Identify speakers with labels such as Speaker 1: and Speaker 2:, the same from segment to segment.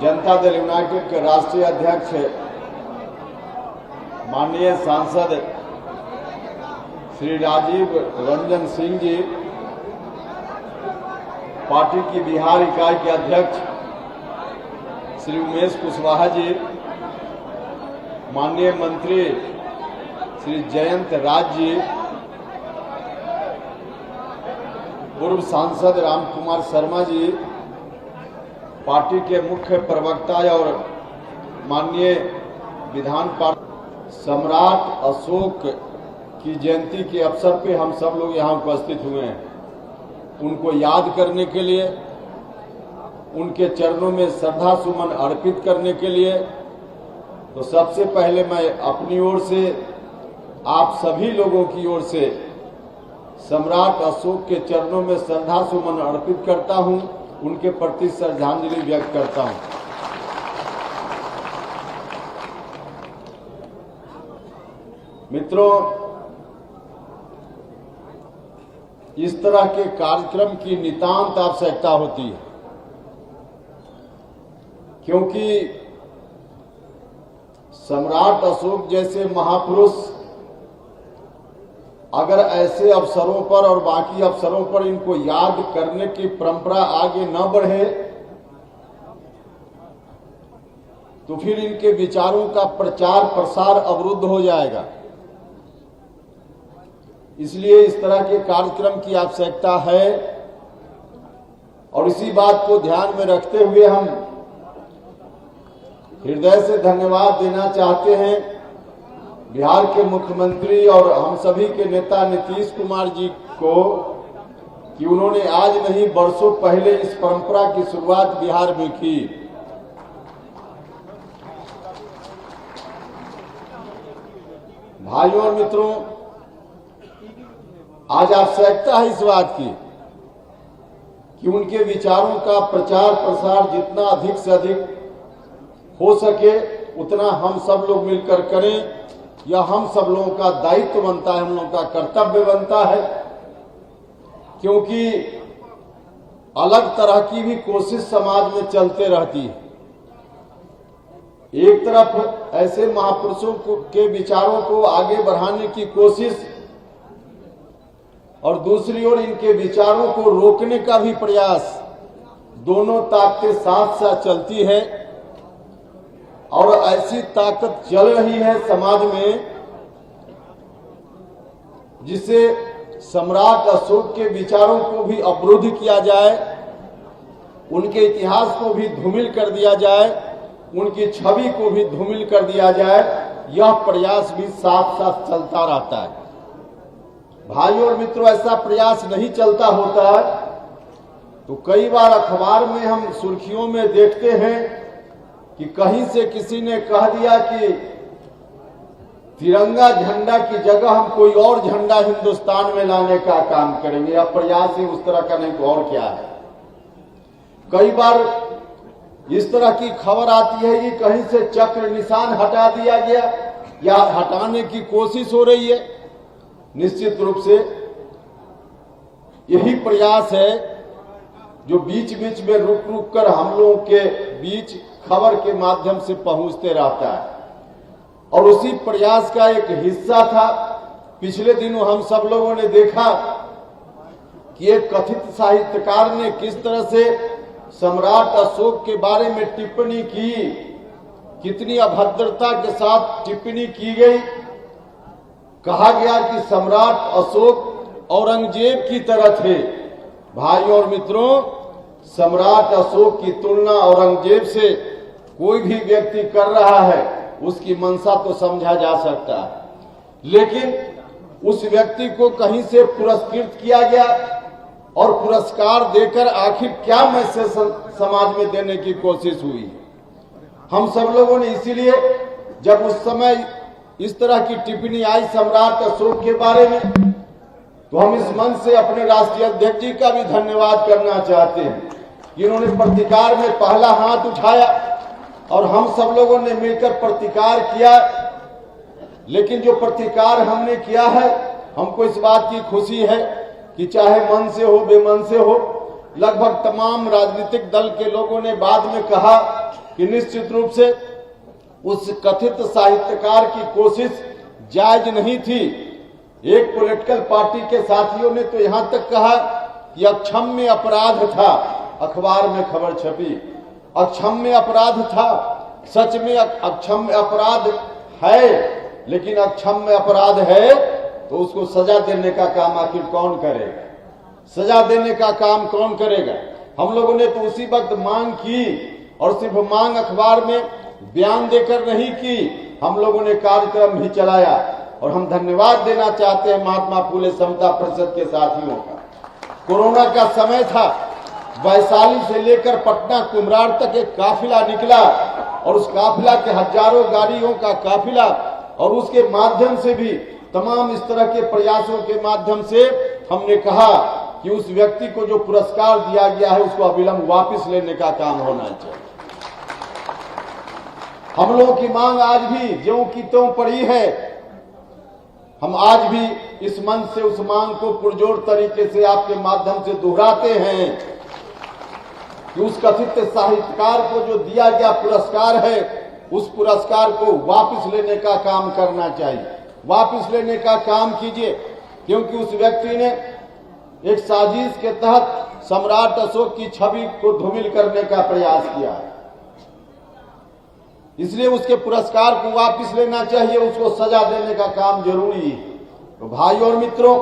Speaker 1: Janata Dal United के राष्ट्रीय अध्यक्ष माननीय सांसद श्री राजीव रंजन सिंह जी, पार्टी की बिहार इकाई के अध्यक्ष श्री उमेश कुशवाहा जी, माननीय मंत्री श्री जयंत राज जी, पूर्व सांसद रामकुमार शर्मा जी, पार्टी के मुख्य प्रवक्ता और माननीय विधान पार्षद सम्राट अशोक की जयंती के अवसर पे हम सब लोग यहाँ उपस्थित हुए हैं। उनको याद करने के लिए, उनके चरणों में श्रद्धा सुमन अर्पित करने के लिए, तो सबसे पहले मैं अपनी ओर से, आप सभी लोगों की ओर से सम्राट अशोक के चरणों में श्रद्धा सुमन अर्पित करता हूं, उनके प्रति श्रद्धांजलि व्यक्त करता हूं। मित्रों, इस तरह के कार्यक्रम की नितांत आवश्यकता होती है, क्योंकि सम्राट अशोक जैसे महापुरुष अगर ऐसे अवसरों पर और बाकी अवसरों पर इनको याद करने की परंपरा आगे न बढ़े तो फिर इनके विचारों का प्रचार प्रसार अवरुद्ध हो जाएगा। इसलिए इस तरह के कार्यक्रम की आवश्यकता है और इसी बात को ध्यान में रखते हुए हम हृदय से धन्यवाद देना चाहते हैं बिहार के मुख्यमंत्री और हम सभी के नेता नीतीश कुमार जी को कि उन्होंने आज नहीं वर्षों पहले इस परंपरा की शुरुआत बिहार में की। भाइयों और मित्रों, आज आवश्यकता है इस बात की कि उनके विचारों का प्रचार प्रसार जितना अधिक से अधिक हो सके उतना हम सब लोग मिलकर करें। यह हम सब लोगों का दायित्व बनता है, हम लोगों का कर्तव्य बनता है, क्योंकि अलग तरह की भी कोशिश समाज में चलते रहती है। एक तरफ ऐसे महापुरुषों के विचारों को आगे बढ़ाने की कोशिश और दूसरी ओर इनके विचारों को रोकने का भी प्रयास, दोनों ताकतें साथ साथ चलती है और ऐसी ताकत चल रही है समाज में जिसे सम्राट अशोक के विचारों को भी अवरुद्ध किया जाए, उनके इतिहास को भी धूमिल कर दिया जाए, उनकी छवि को भी धूमिल कर दिया जाए, यह प्रयास भी साथ साथ चलता रहता है। भाइयों और मित्रों, ऐसा प्रयास नहीं चलता होता तो कई बार अखबार में हम सुर्खियों में देखते हैं कि कहीं से किसी ने कह दिया कि तिरंगा झंडा की जगह हम कोई और झंडा हिंदुस्तान में लाने का काम करेंगे। यह प्रयास ही उस तरह का नहीं तो और क्या है। कई बार इस तरह की खबर आती है कि कहीं से चक्र निशान हटा दिया गया या हटाने की कोशिश हो रही है। निश्चित रूप से यही प्रयास है जो बीच बीच में रुक रुक कर हम लोगों के बीच खबर के माध्यम से पहुंचते रहता है और उसी प्रयास का एक हिस्सा था। पिछले दिनों हम सब लोगों ने देखा कि एक कथित साहित्यकार ने किस तरह से सम्राट अशोक के बारे में टिप्पणी की, कितनी अभद्रता के साथ टिप्पणी की गई। कहा गया कि सम्राट अशोक औरंगजेब की तरह थे। भाइयों और मित्रों, सम्राट अशोक की तुलना औरंगजेब से कोई भी व्यक्ति कर रहा है, उसकी मंशा तो समझा जा सकता है, लेकिन उस व्यक्ति को कहीं से पुरस्कृत किया गया और पुरस्कार देकर आखिर क्या मैसेज समाज में देने की कोशिश हुई। हम सब लोगों ने इसीलिए जब उस समय इस तरह की टिप्पणी आई सम्राट अशोक के बारे में, तो हम इस मंच से अपने राष्ट्रीय अध्यक्ष जी का भी धन्यवाद करना चाहते हैं कि इन्होंने प्रतिकार में पहला हाथ उठाया और हम सब लोगों ने मिलकर प्रतिकार किया। लेकिन जो प्रतिकार हमने किया है, हमको इस बात की खुशी है कि चाहे मन से हो बेमन से हो, लगभग तमाम राजनीतिक दल के लोगों ने बाद में कहा कि निश्चित रूप से उस कथित साहित्यकार की कोशिश जायज नहीं थी। एक पॉलिटिकल पार्टी के साथियों ने तो यहां तक कहा कि अक्षम्य अपराध था, अखबार में खबर छपी, अक्षम्य अपराध था। सच में अक्षम्य अपराध है, लेकिन अक्षम्य अपराध है तो उसको सजा देने का काम आखिर कौन करेगा? सजा देने का काम कौन करेगा? हम लोगों ने तो उसी वक्त मांग की, और सिर्फ मांग अखबार में बयान देकर नहीं की, हम लोगों ने कार्यक्रम भी चलाया। और हम धन्यवाद देना चाहते हैं महात्मा फुले समता परिषद के साथियों का। कोरोना का समय था, वैशाली से लेकर पटना कुम्हरार तक एक काफिला निकला, और उस काफिला के हजारों गाड़ियों का काफिला, और उसके माध्यम से भी तमाम इस तरह के प्रयासों के माध्यम से हमने कहा कि उस व्यक्ति को जो पुरस्कार दिया गया है उसको अविलंब वापस लेने का काम होना चाहिए। हम लोगों की मांग आज भी ज्यों की त्यों पड़ी है। हम आज भी इस मंच से उस मांग को पुरजोर तरीके से आपके माध्यम से दोहराते हैं कि उस कथित साहित्यकार को जो दिया गया पुरस्कार है, उस पुरस्कार को वापस लेने का काम करना चाहिए। वापस लेने का काम कीजिए, क्योंकि उस व्यक्ति ने एक साजिश के तहत सम्राट अशोक की छवि को धूमिल करने का प्रयास किया है। इसलिए उसके पुरस्कार को वापस लेना चाहिए, उसको सजा देने का काम जरूरी है। तो भाई और मित्रों,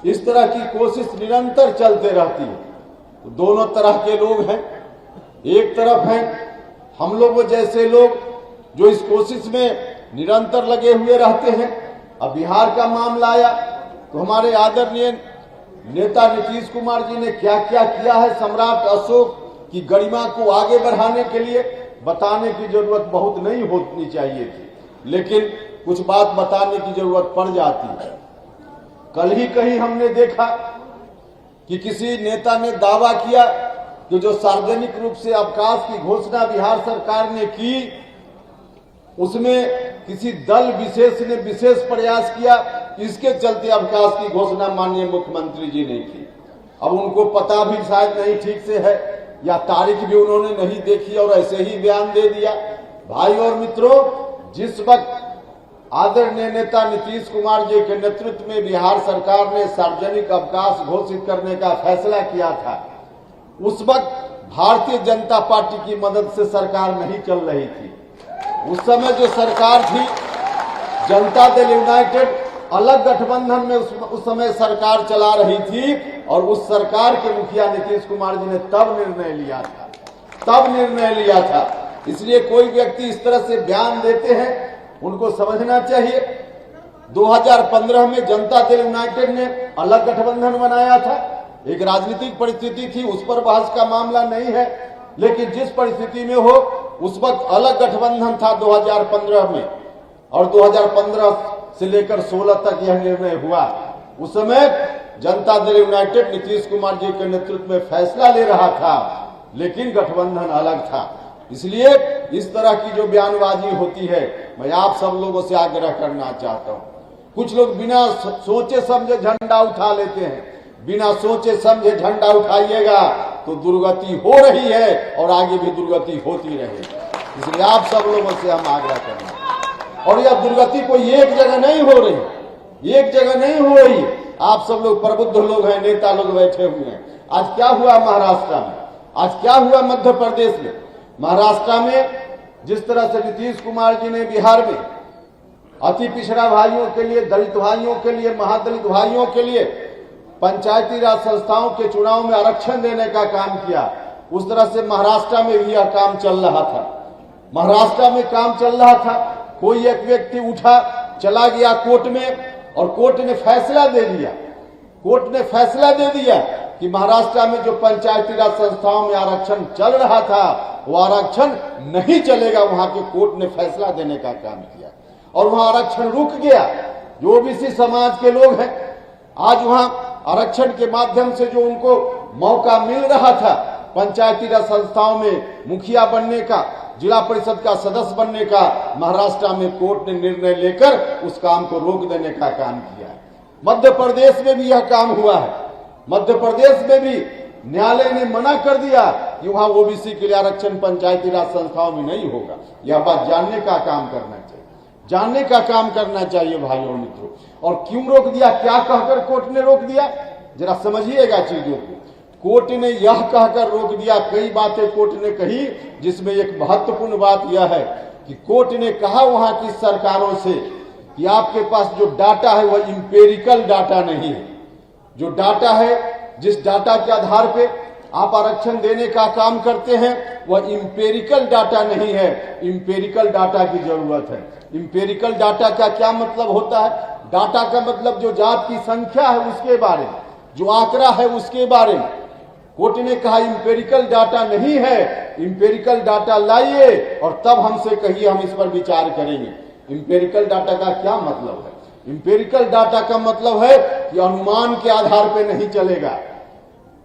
Speaker 1: इस तरह की कोशिश निरंतर चलते रहती है। तो दोनों तरह के लोग हैं। एक तरफ हैं हम लोगों जैसे लोग जो इस कोशिश में निरंतर लगे हुए रहते हैं। अब बिहार का मामला आया तो हमारे आदरणीय नेता नीतीश कुमार जी ने क्या क्या किया है सम्राट अशोक की गरिमा को आगे बढ़ाने के लिए, बताने की जरूरत बहुत नहीं होनी चाहिए थी, लेकिन कुछ बात बताने की जरूरत पड़ जाती है। कल ही कहीं हमने देखा कि किसी नेता ने दावा किया कि जो सार्वजनिक रूप से अवकाश की घोषणा बिहार सरकार ने की, उसमें किसी दल विशेष ने विशेष प्रयास किया, इसके चलते अवकाश की घोषणा माननीय मुख्यमंत्री जी ने की। अब उनको पता भी शायद नहीं ठीक से है, या तारीख भी उन्होंने नहीं देखी और ऐसे ही बयान दे दिया। भाई और मित्रों, जिस वक्त आदरणीय नेता नीतीश कुमार जी के नेतृत्व में बिहार सरकार ने सार्वजनिक अवकाश घोषित करने का फैसला किया था, उस वक्त भारतीय जनता पार्टी की मदद से सरकार नहीं चल रही थी। उस समय जो सरकार थी जनता दल यूनाइटेड अलग गठबंधन में उस समय सरकार चला रही थी, और उस सरकार के मुखिया नीतीश कुमार जी ने तब निर्णय लिया था। इसलिए कोई व्यक्ति इस तरह से बयान देते हैं, उनको समझना चाहिए 2015 में जनता दल यूनाइटेड ने अलग गठबंधन बनाया था। एक राजनीतिक परिस्थिति थी, उस पर बहस का मामला नहीं है, लेकिन जिस परिस्थिति में हो उस वक्त अलग गठबंधन था 2015 में, और 2015 से लेकर 16 तक यह निर्णय हुआ। उस समय जनता दल यूनाइटेड नीतीश कुमार जी के नेतृत्व में फैसला ले रहा था, लेकिन गठबंधन अलग था। इसलिए इस तरह की जो बयानबाजी होती है, मैं आप सब लोगों से आग्रह करना चाहता हूं। कुछ लोग बिना सोचे समझे झंडा उठा लेते हैं। बिना सोचे समझे झंडा उठाइएगा तो दुर्गति हो रही है, और आगे भी दुर्गति होती रहेगी। इसलिए आप सब लोगों से हम आग्रह करेंगे। और यह दुर्गति कोई एक जगह नहीं हो रही, एक जगह नहीं हो रही। आप सब लोग प्रबुद्ध लोग हैं, नेता लोग बैठे हुए हैं। आज क्या हुआ महाराष्ट्र में, आज क्या हुआ मध्य प्रदेश में। महाराष्ट्र में जिस तरह से नीतीश कुमार जी ने बिहार में अति पिछड़ा भाइयों के लिए, दलित भाइयों के लिए, महादलित भाइयों के लिए पंचायती राज संस्थाओं के चुनाव में आरक्षण देने का काम किया, उस तरह से महाराष्ट्र में भी यह काम चल रहा था। महाराष्ट्र में काम चल रहा था। कोई एक व्यक्ति उठा, चला गया कोर्ट में, और कोर्ट ने फैसला दे दिया। कोर्ट ने फैसला दे दिया कि महाराष्ट्र में जो पंचायती राज संस्थाओं में आरक्षण चल रहा था, वो आरक्षण नहीं चलेगा। वहां के कोर्ट ने फैसला देने का काम किया, और वहां आरक्षण रुक गया। जो ओबीसी समाज के लोग हैं, आज वहां आरक्षण के माध्यम से जो उनको मौका मिल रहा था पंचायती राज संस्थाओं में मुखिया बनने का, जिला परिषद का सदस्य बनने का, महाराष्ट्र में कोर्ट ने निर्णय लेकर उस काम को रोक देने का काम किया है। मध्य प्रदेश में भी यह काम हुआ है। मध्य प्रदेश में भी न्यायालय ने मना कर दिया कि वहां ओबीसी के लिए आरक्षण पंचायती राज संस्थाओं में नहीं होगा। यह बात जानने का काम करना चाहिए, जानने का काम करना चाहिए भाइयों और मित्रों। और क्यों रोक दिया, क्या कहकर कोर्ट ने रोक दिया, जरा समझिएगा चीजों को। कोर्ट ने यह कहकर रोक दिया, कई बातें कोर्ट ने कही, जिसमें एक महत्वपूर्ण बात यह है कि कोर्ट ने कहा वहां की सरकारों से कि आपके पास जो डाटा है वह इंपेरिकल डाटा नहीं है। जो डाटा है, जिस डाटा के आधार पे आप आरक्षण देने का काम करते हैं, वह इंपेरिकल डाटा नहीं है। इंपेरिकल डाटा की जरूरत है। इंपेरिकल डाटा का क्या मतलब होता है? डाटा का मतलब जो जात की संख्या है उसके बारे में, जो आंकड़ा है उसके बारे में। कोर्ट ने कहा इंपेरिकल डाटा नहीं है, इंपेरिकल डाटा लाइए और तब हमसे कहिए, हम इस पर विचार करेंगे। इंपेरिकल डाटा का क्या मतलब है? इंपेरिकल डाटा का मतलब है कि अनुमान के आधार पे नहीं चलेगा।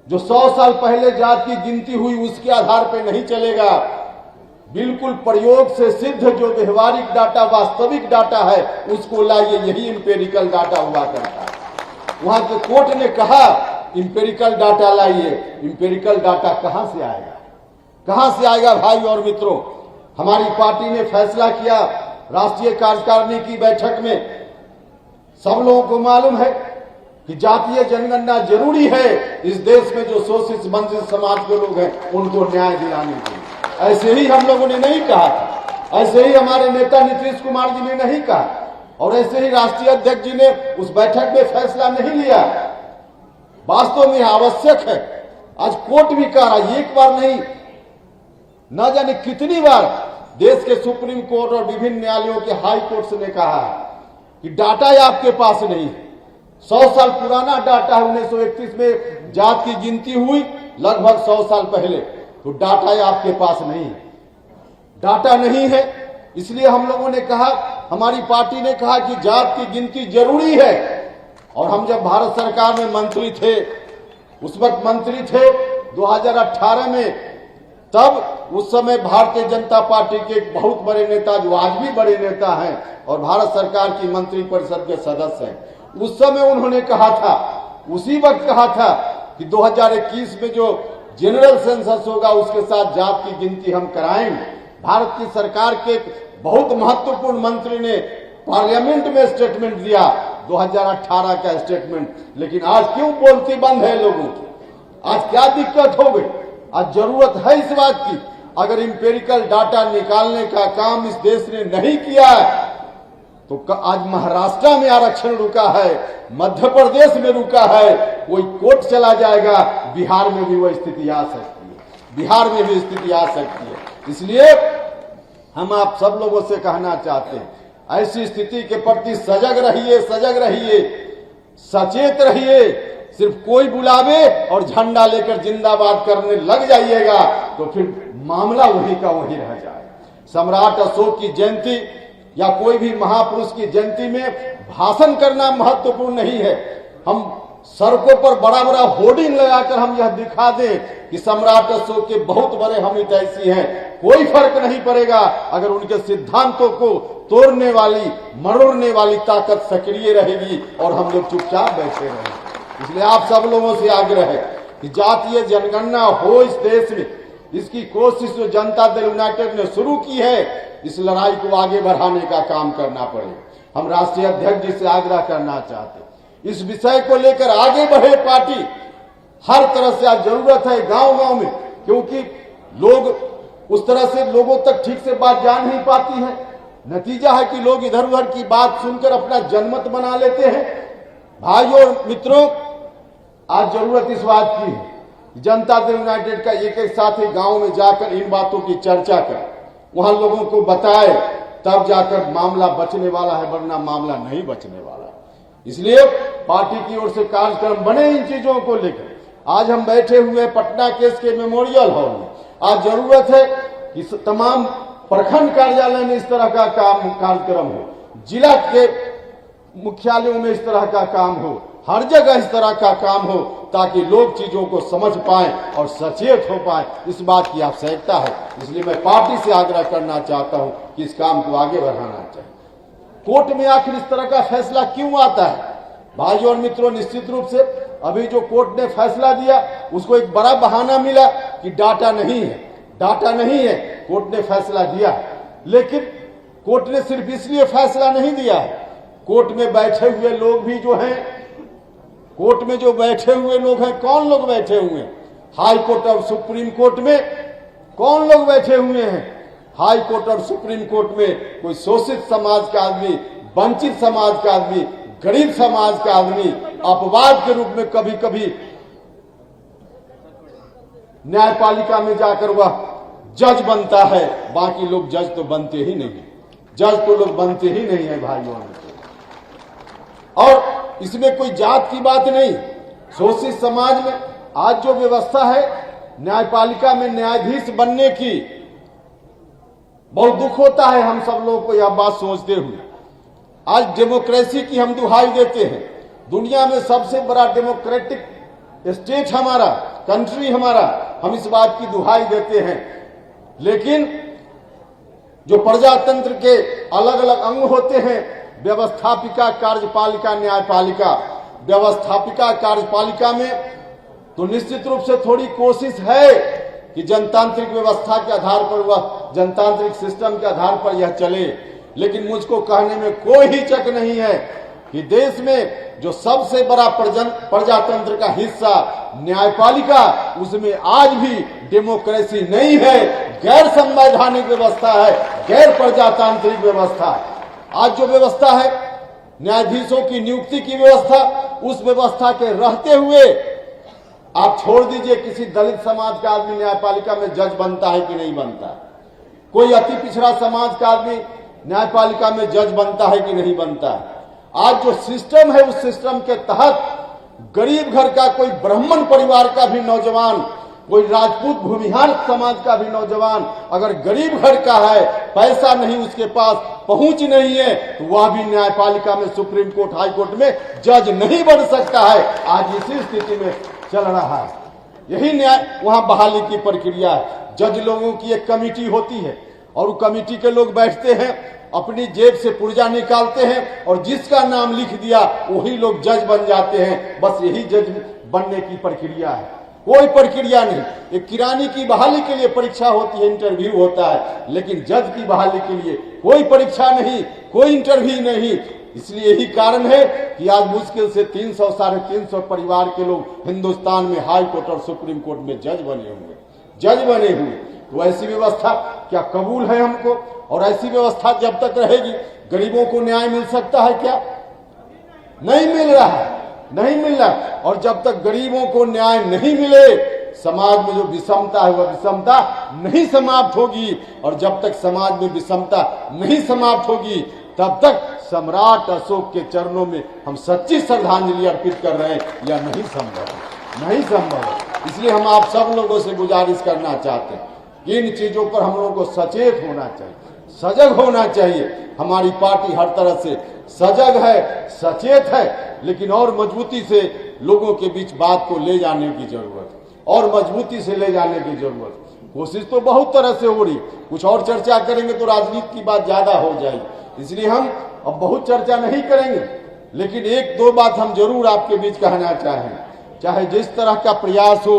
Speaker 1: जो 100 साल पहले जात की गिनती हुई उसके आधार पे नहीं चलेगा। बिल्कुल प्रयोग से सिद्ध जो व्यवहारिक डाटा, वास्तविक डाटा है, उसको लाइए। यही इंपेरिकल डाटा हुआ करता है। वहां के कोर्ट ने कहा इंपेरिकल डाटा लाइए। इंपेरिकल डाटा कहां से आएगा? कहां से आएगा भाई और मित्रों? हमारी पार्टी ने फैसला किया राष्ट्रीय कार्यकारिणी की बैठक में, सब लोगों को मालूम है कि जातीय जनगणना जरूरी है इस देश में। जो शोषित वंचित समाज के लोग हैं उनको न्याय दिलाने के लिए। ऐसे ही हम लोगों ने नहीं कहा था, ऐसे ही हमारे नेता नीतीश कुमार जी ने नहीं कहा, और ऐसे ही राष्ट्रीय अध्यक्ष जी ने उस बैठक में फैसला नहीं लिया। वास्तव में आवश्यक है। आज कोर्ट भी कह रहा है, एक बार नहीं, न जाने कितनी बार देश के सुप्रीम कोर्ट और विभिन्न न्यायालयों के हाई कोर्ट ने कहा कि डाटा आपके पास नहीं है। 100 साल पुराना डाटा है। 1931 में जात की गिनती हुई, लगभग 100 साल पहले। तो डाटा आपके पास नहीं है, डाटा नहीं है। इसलिए हम लोगों ने कहा, हमारी पार्टी ने कहा कि जात की गिनती जरूरी है। और हम जब भारत सरकार में मंत्री थे, उस वक्त मंत्री थे 2018 में, तब उस समय भारतीय जनता पार्टी के एक बहुत बड़े नेता, जो आज भी बड़े नेता हैं और भारत सरकार की मंत्री परिषद के सदस्य हैं, उस समय उन्होंने कहा था, उसी वक्त कहा था कि 2021 में जो जनरल सेंसस होगा उसके साथ जात की गिनती हम कराएंगे। भारत की सरकार के बहुत महत्वपूर्ण मंत्री ने पार्लियामेंट में स्टेटमेंट दिया, 2018 का स्टेटमेंट। लेकिन आज क्यों बोलती बंद है लोगों की? आज क्या दिक्कत हो गई? आज जरूरत है इस बात की। अगर इंपेरिकल डाटा निकालने का काम इस देश ने नहीं किया है, तो आज महाराष्ट्र में आरक्षण रुका है, मध्य प्रदेश में रुका है, कोई कोर्ट चला जाएगा, बिहार में भी वह स्थिति आ सकती है, बिहार में भी स्थिति आ सकती है। इसलिए हम आप सब लोगों से कहना चाहते हैं, ऐसी स्थिति के प्रति सजग रहिए, सजग रहिए, सचेत रहिए। सिर्फ कोई बुलावे और झंडा लेकर जिंदाबाद करने लग जाइएगा तो फिर मामला वही का वही रह जाएगा। सम्राट अशोक की जयंती या कोई भी महापुरुष की जयंती में भाषण करना महत्वपूर्ण नहीं है। हम सड़कों पर बड़ा बड़ा होर्डिंग लगाकर हम यह दिखा दें कि सम्राट अशोक के बहुत बड़े हम ऐसी हैं, कोई फर्क नहीं पड़ेगा अगर उनके सिद्धांतों को तोड़ने वाली, मरोड़ने वाली ताकत सक्रिय रहेगी और हम लोग चुपचाप बैठे रहेंगे। इसलिए आप सब लोगों से आग्रह है कि जातीय जनगणना हो इस देश में। इसकी कोशिश जो जनता दल यूनाइटेड ने शुरू की है, इस लड़ाई को आगे बढ़ाने का काम करना पड़ेगा। हम राष्ट्रीय अध्यक्ष जी से आग्रह करना चाहते हैं, इस विषय को लेकर आगे बढ़े पार्टी। हर तरह से आज जरूरत है गांव गांव में, क्योंकि लोग उस तरह से लोगों तक ठीक से बात जा नहीं पाती है। नतीजा है कि लोग इधर उधर की बात सुनकर अपना जनमत बना लेते हैं। भाइयों और मित्रों, आज जरूरत इस बात की है, जनता दल यूनाइटेड का एक एक साथी गांव में जाकर इन बातों की चर्चा कर, वहां लोगों को बताए, तब जाकर मामला बचने वाला है, वरना मामला नहीं बचने वाला। इसलिए पार्टी की ओर से कार्यक्रम बने इन चीजों को लेकर। आज हम बैठे हुए पटना केस के मेमोरियल हॉल में। आज जरूरत है कि तमाम प्रखंड कार्यालय में इस तरह का कार्यक्रम हो, जिला के मुख्यालयों में इस तरह का काम हो, हर जगह इस तरह का काम हो, ताकि लोग चीजों को समझ पाएं और सचेत हो पाएं। इस बात की आवश्यकता है। इसलिए मैं पार्टी से आग्रह करना चाहता हूं कि इस काम को आगे बढ़ाना चाहिए। कोर्ट में आखिर इस तरह का फैसला क्यों आता है? भाइयों और मित्रों, निश्चित रूप से अभी जो कोर्ट ने फैसला दिया उसको एक बड़ा बहाना मिला कि डाटा नहीं है, डाटा नहीं है। कोर्ट ने फैसला दिया, लेकिन कोर्ट ने सिर्फ इसलिए फैसला नहीं दिया है, कोर्ट में बैठे हुए लोग भी जो हैं, कोर्ट में जो बैठे हुए लोग हैं, कौन लोग बैठे हुए हैं? हाई कोर्ट और सुप्रीम कोर्ट में कौन लोग बैठे हुए हैं? हाई कोर्ट और सुप्रीम कोर्ट में कोई शोषित समाज का आदमी, वंचित समाज का आदमी, गरीब समाज का आदमी अपवाद के रूप में कभी कभी न्यायपालिका में जाकर वह जज बनता है। बाकी लोग जज तो बनते ही नहीं, जज तो लोग बनते ही नहीं है भाइयों। और इसमें कोई जात की बात नहीं। शोषित समाज में आज जो व्यवस्था है न्यायपालिका में न्यायाधीश बनने की, बहुत दुख होता है हम सब लोगों को यह बात सोचते हुए। आज डेमोक्रेसी की हम दुहाई देते हैं, दुनिया में सबसे बड़ा डेमोक्रेटिक स्टेट हमारा, कंट्री हमारा, हम इस बात की दुहाई देते हैं। लेकिन जो प्रजातंत्र के अलग अलग अंग होते हैं, व्यवस्थापिका, कार्यपालिका, न्यायपालिका, व्यवस्थापिका कार्यपालिका में तो निश्चित रूप से थोड़ी कोशिश है कि जनतांत्रिक व्यवस्था के आधार पर, वह जनतांत्रिक सिस्टम के आधार पर यह चले। लेकिन मुझको कहने में कोई हिचक नहीं है कि देश में जो सबसे बड़ा प्रजातंत्र का हिस्सा न्यायपालिका, उसमें आज भी डेमोक्रेसी नहीं है, गैर संवैधानिक व्यवस्था है, गैर प्रजातांत्रिक व्यवस्था है। आज जो व्यवस्था है न्यायाधीशों की नियुक्ति की व्यवस्था, उस व्यवस्था के रहते हुए आप छोड़ दीजिए किसी दलित समाज का आदमी न्यायपालिका में जज बनता है कि नहीं बनता, कोई अति पिछड़ा समाज का आदमी न्यायपालिका में जज बनता है कि नहीं बनता है। आज जो सिस्टम है उस सिस्टम के तहत गरीब घर का कोई ब्राह्मण परिवार का भी नौजवान, कोई राजपूत भूमिहार समाज का भी नौजवान अगर गरीब घर का है, पैसा नहीं उसके पास, पहुंच नहीं है, तो वह भी न्यायपालिका में, सुप्रीम कोर्ट, हाई कोर्ट में जज नहीं बन सकता है। आज इसी स्थिति में चल रहा है। यही न्याय वहां बहाली की प्रक्रिया है। जज लोगों की एक कमेटी होती है और वो कमेटी के लोग बैठते हैं, अपनी जेब से पुर्जा निकालते हैं और जिसका नाम लिख दिया वही लोग जज बन जाते हैं। बस यही जज बनने की प्रक्रिया है, कोई प्रक्रिया नहीं। एक किरानी की बहाली के लिए परीक्षा होती है, इंटरव्यू होता है, लेकिन जज की बहाली के लिए कोई परीक्षा नहीं, कोई इंटरव्यू नहीं। इसलिए यही कारण है कि आज मुश्किल से 300 साढ़े 300 परिवार के लोग हिंदुस्तान में हाई कोर्ट और सुप्रीम कोर्ट में जज बने हुए, जज बने हुए। तो ऐसी व्यवस्था क्या कबूल है हमको? और ऐसी व्यवस्था जब तक रहेगी गरीबों को न्याय मिल सकता है क्या? नहीं मिल रहा है, नहीं मिल रहा है। और जब तक गरीबों को न्याय नहीं मिले, समाज में जो विषमता है वह विषमता नहीं समाप्त होगी। और जब तक समाज में विषमता नहीं समाप्त होगी, तब तक सम्राट अशोक के चरणों में हम सच्ची श्रद्धांजलि अर्पित कर रहे हैं, यह नहीं संभव, नहीं संभव। इसलिए हम आप सब लोगों से गुजारिश करना चाहते हैं, इन चीजों पर हम लोगों को सचेत होना चाहिए, सजग होना चाहिए। हमारी पार्टी हर तरह से सजग है, सचेत है, लेकिन और मजबूती से लोगों के बीच बात को ले जाने की जरूरत, और मजबूती से ले जाने की जरूरत। कोशिश तो बहुत तरह से हो रही, कुछ और चर्चा करेंगे तो राजनीति की बात ज्यादा हो जाएगी, इसलिए हम अब बहुत चर्चा नहीं करेंगे। लेकिन एक दो बात हम जरूर आपके बीच कहना चाहें। चाहे जिस तरह का प्रयास हो,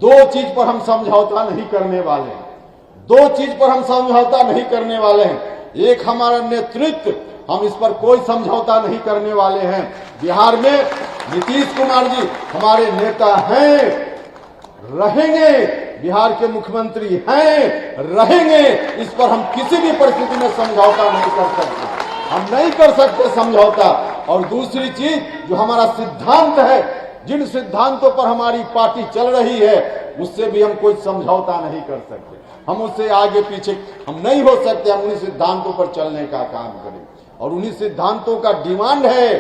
Speaker 1: दो चीज पर हम समझौता नहीं करने वाले हैं, दो चीज पर हम समझौता नहीं करने वाले हैं। एक हमारा नेतृत्व, हम इस पर कोई समझौता नहीं करने वाले हैं। बिहार में नीतीश कुमार जी हमारे नेता हैं, रहेंगे, बिहार के मुख्यमंत्री हैं, रहेंगे। इस पर हम किसी भी परिस्थिति में समझौता नहीं कर सकते, हम नहीं कर सकते समझौता। और दूसरी चीज जो हमारा सिद्धांत है, जिन सिद्धांतों पर हमारी पार्टी चल रही है, उससे भी हम कोई समझौता नहीं कर सकते। हम उससे आगे पीछे हम नहीं हो सकते, हम उन्हीं सिद्धांतों पर चलने का काम करें। और उन्हीं सिद्धांतों का डिमांड है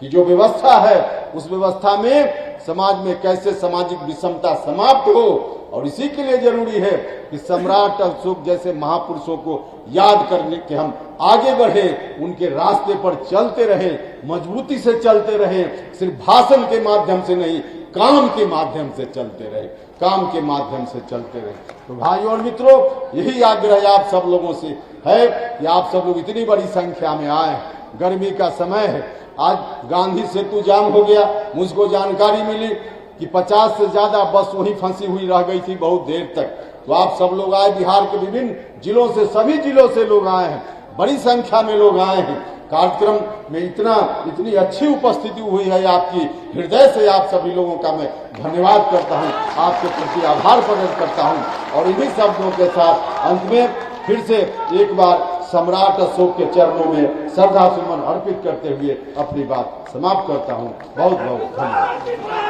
Speaker 1: कि जो व्यवस्था है उस व्यवस्था में समाज में कैसे सामाजिक विषमता समाप्त हो। और इसी के लिए जरूरी है कि सम्राट अशोक जैसे महापुरुषों को याद करने के हम आगे बढ़े, उनके रास्ते पर चलते रहे, मजबूती से चलते रहे, सिर्फ भाषण के माध्यम से नहीं, काम के माध्यम से चलते रहे, काम के माध्यम से चलते रहे। तो भाइयों और मित्रों, यही आग्रह आप सब लोगों से है कि आप सब लोग इतनी बड़ी संख्या में आए। गर्मी का समय है, आज गांधी सेतु जाम हो गया। मुझको जानकारी मिली कि 50 से ज्यादा बस वहीं फंसी हुई रह गई थी बहुत देर तक। तो आप सब लोग आए, बिहार के विभिन्न जिलों से, सभी जिलों से लोग आए हैं, बड़ी संख्या में लोग आए हैं। कार्यक्रम में इतनी अच्छी उपस्थिति हुई है आपकी, हृदय से आप सभी लोगों का मैं धन्यवाद करता हूं, आपके प्रति आभार प्रकट करता हूं। और इन्हीं शब्दों के साथ अंत में फिर से एक बार सम्राट अशोक के चरणों में श्रद्धा सुमन अर्पित करते हुए अपनी बात समाप्त करता हूं। बहुत बहुत धन्यवाद।